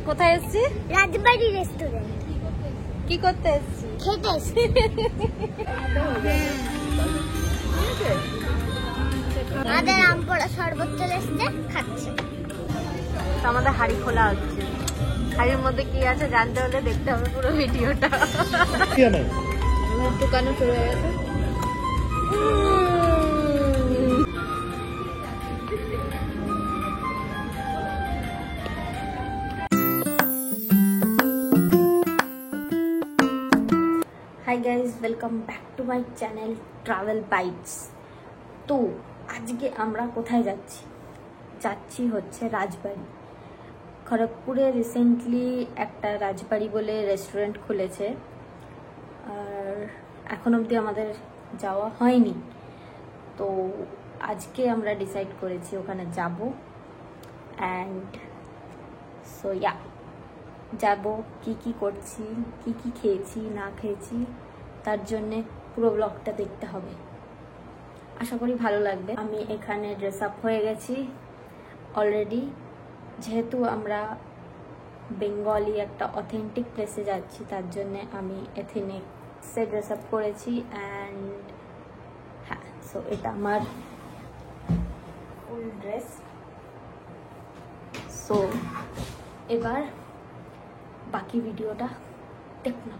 কোথায় এসেছি? রাজবাড়ি রেস্টুরেন্ট। কি করতে এসেছি? খেতে এসেছি। আমাদের আমপোড়া শরবত চলে এসছে, খাচ্ছে। আমাদের হাড়ি খোলা হচ্ছে। হাড়ির মধ্যে কি আছে জানতে হলে দেখতে হবে পুরো ভিডিওটা। দোকানে শুরু হয়ে গেছে। Hi guys, welcome back to my channel Travel Bites. তো আজকে আমরা কোথায় যাচ্ছি হচ্ছে রাজবাড়ি। খড়গপুরে রিসেন্টলি একটা রাজবাড়ি বলে রেস্টুরেন্ট খুলেছে, আর এখন অবধি আমাদের যাওয়া হয়নি। তো আজকে আমরা ডিসাইড করেছি ওখানে যাব। অ্যান্ড সো ইয়া, যাব, কি করছি, কি খেয়েছি না খেয়েছি, তার জন্যে পুরো ব্লগটা দেখতে হবে। আশা করি ভালো লাগবে। আমি এখানে ড্রেস আপ হয়ে গেছি অলরেডি, যেহেতু আমরা বেঙ্গলি একটা অথেন্টিক প্লেসে যাচ্ছি, তার জন্যে আমি এথনিক্সে ড্রেস আপ করেছি। অ্যান্ড হ্যাঁ, সো এটা আমার ফুল ড্রেস। সো এবার বাকি ভিডিওটা দেখুন।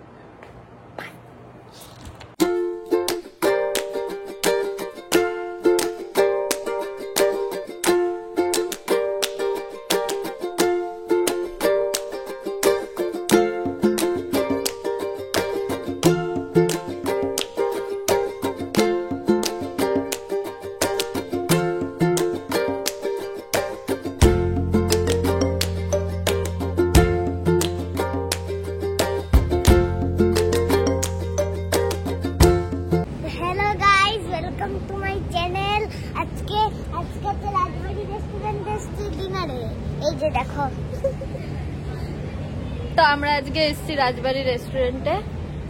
তো আমরা আজকে এসেছি রাজবাড়ি রেস্টুরেন্টে,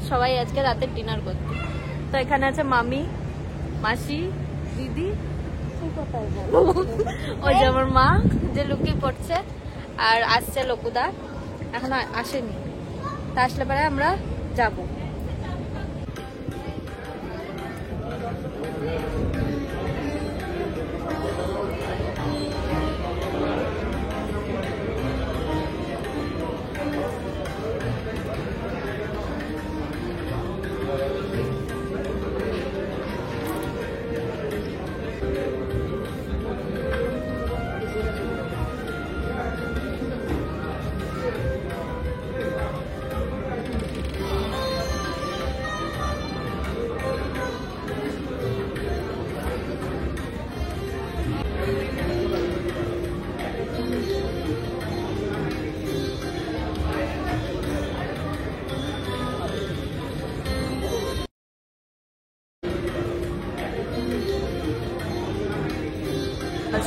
সবাই আজকে রাতের ডিনার করতে। তো এখানে আছে মামি, মাসি, দিদি, ওই যে আমার মা যে লুকিয়ে পড়ছে, আর আসছে লকুদা, এখন আসেনি। তা আসলে পরে আমরা যাবো।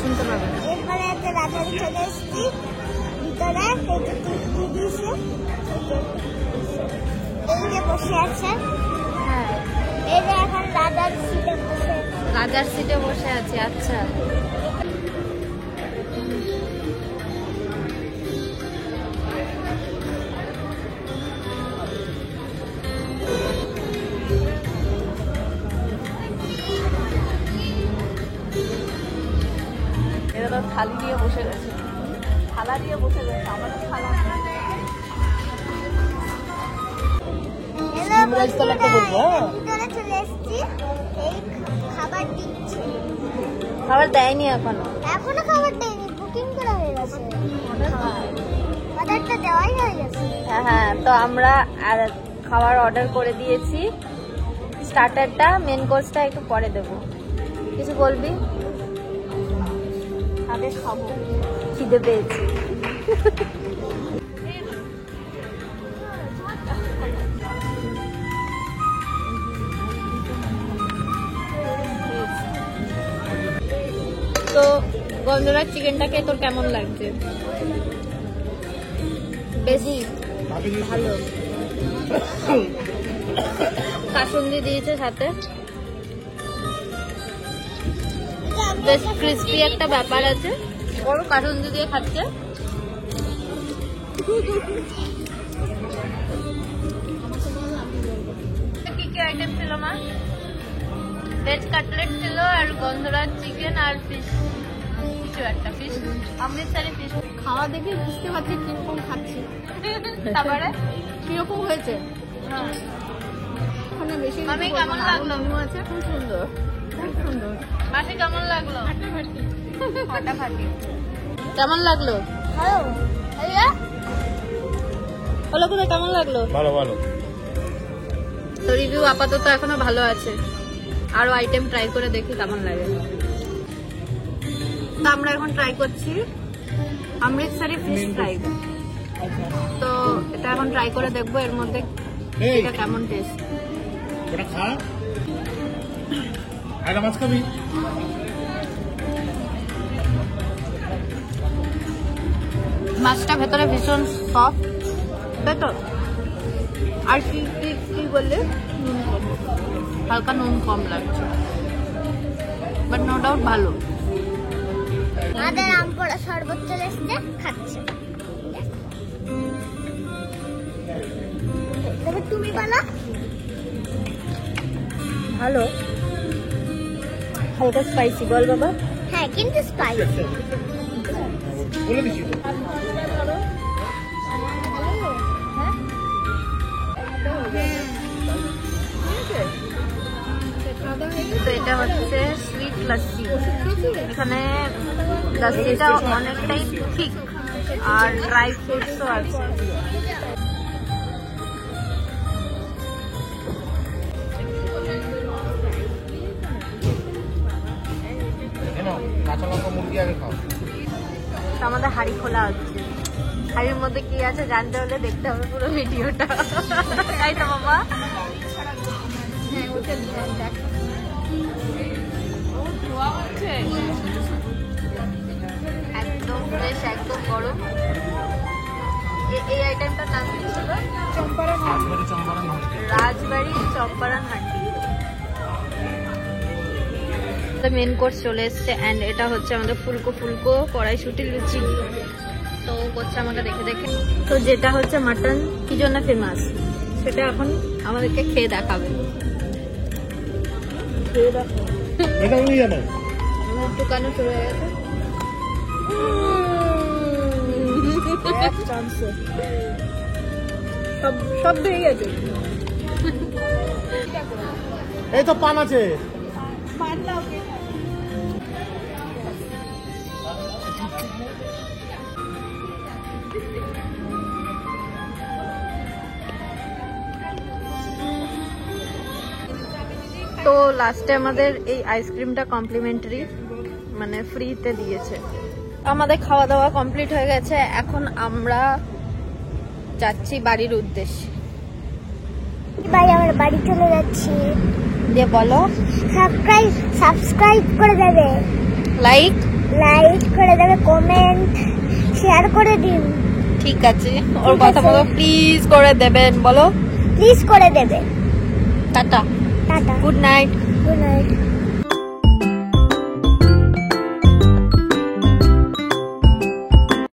শুনতে পাবে না। এরপরে একটা রাজবাড়ি চলে এসেছি ভিতরে। এই যে বসে আছে, হ্যাঁ, এই যে এখন রাজার সিটে বসে আছে। আচ্ছা, থালি নিয়ে বসে গেছে, থালা দিয়ে বসে গেছে। আমাদের থালা খাবার দেয়নি, এখনো খাবার দেয়নি, বুকিং করা হয়ে গেছে, অর্ডারটা দেওয়াই হয়ে গেছে। হ্যাঁ, তো আমরা খাবার অর্ডার করে দিয়েছি। স্টার্টারটা, মেন কোর্সটা একটু পরে দেবো। কিছু বলবি? আগে খাবো, খিদে পেয়েছি। তো গন্ধরাজ চিকেনটাকে তোর কেমন লাগছে? বেশি ভালো। কাসুন্দি দিয়েছে সাথে, বেশ ক্রিস্পি একটা ব্যাপার আছে। বড় কাসুন্দি দিয়ে খাচ্ছে। কি কি আইটেম ছিল মা? ভেজ কাটলেট ছিল আর গন্ধরাজ চিকেন আর ফিশ, কিছু একটা ফিশ, অমৃতসরি ফিশ। খাওয়া দেখে বুঝতে পারছি কিরকম খাচ্ছি, তারপরে কিরকম হয়েছে। ওখানে বেশি মামি কেমন লাগলো? মেনু আছে, খুব সুন্দর, খুব সুন্দর। মাসি কেমন লাগলো? ফাটাফাটি। কেমন লাগলো? ভালো বলো কোথায় কেমন লাগলো? ভালো ভালো। তো রিভিউ আপাতত এখনো ভালো আছে, আরো আইটেম ট্রাই করে দেখি কেমন লাগে। তো আমরা এখন ট্রাই করছি অমৃতসরি ফিশ ফ্রাই। তো এটা এখন ট্রাই করে দেখবো এর মধ্যে এই এটা কেমন টেস্ট। ওটা খা, আর মাছ খাবি? মাছটা ভেতরে ভীষণ সফট, তাই তো? আর কি কি কি বললে? নুন কম, হালকা নুন কম লাগছে, বাট নো ডাউট ভালো। আমাদের আম পোড়া শরবত চলে এসছে, খাচ্ছে। তবে তুমি বলো। ভালো, হালকা স্পাইসি। বল বাবা। হ্যাঁ কিন্তু স্পাইসি। বলে দিচ্ছি তো। তো এটা হচ্ছে সুইট লাস্সি। এখানে লাস্সিটা অনেকটাই ঠিক আর ড্রাই ফ্রুটসও আছে। কেন কাঁচা লঙ্কা মুরগি আগে খাও। তো আমাদের হাঁড়ি খোলা হচ্ছে, হাঁড়ির মধ্যে কি আছে জানতে হলে দেখতে হবে পুরো ভিডিওটা, তাই তো বাবা? একদম ফ্রেশ, একদম গরম। এই আইটেমটার নাম কি ছিল? রাজবাড়ি চম্পারন হান্ডি। মেন কোর্স চলে এসছে এন্ড এটা হচ্ছে আমাদের ফুলকো ফুলকো কড়াইশুঁটি লুচি। তো করছে আমাকে দেখে দেখে। তো যেটা হচ্ছে মাটন কি জন্য ফেমাস সেটা এখন আমাদেরকে খেয়ে দেখাবে। খেয়ে দেখো, এটা উনি জানো। আমার দোকানে চলে গেছে। সব বেরিয়ে গেছে। এই তো পান আছে। তো লাস্টে আমাদের এই আইসক্রিমটা কমপ্লিমেন্টারি, মানে ফ্রিতে দিয়েছে। আমাদের খাওয়া দাওয়া কমপ্লিট হয়ে গেছে, এখন আমরা যাচ্ছি বাড়ির উদ্দেশ্যে। ভাই আমরা বাড়ি চলে যাচ্ছি। দিয়ে বলো সাবস্ক্রাইব করে দেবে, লাইক করে দেবে, কমেন্ট শেয়ার করে দিন। ঠিক আছে, ওর কথা বলো, প্লিজ করে দেবেন, বলো প্লিজ করে দেবে। Tata, tata, good night. Good night.